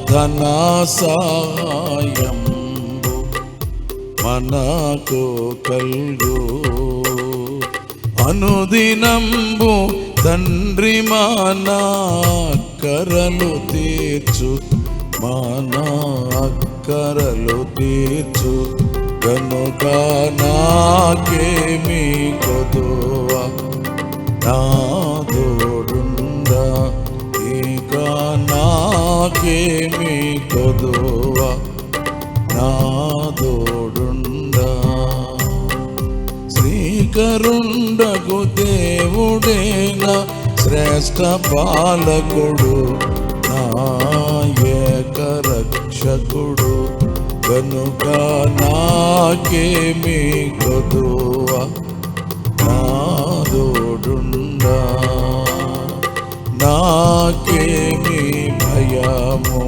ప్రార్థన సాయంబు మనకు కల్గు అనుదినంబు తండ్రి మన అక్కరలు తీర్చు మన అక్కరలు తీర్చు కనుక నాకేమి కొదువ నా తోడుండా ఇక నాకేమి కొదువ నా తోడుండా శ్రీకరుండగు దేవుడేనా శ్రేష్ఠ పాలకుడు నా ఏక రక్షకుడు కనుక నాకేమి కొదువ నా తోడుండా నాకేమి భయము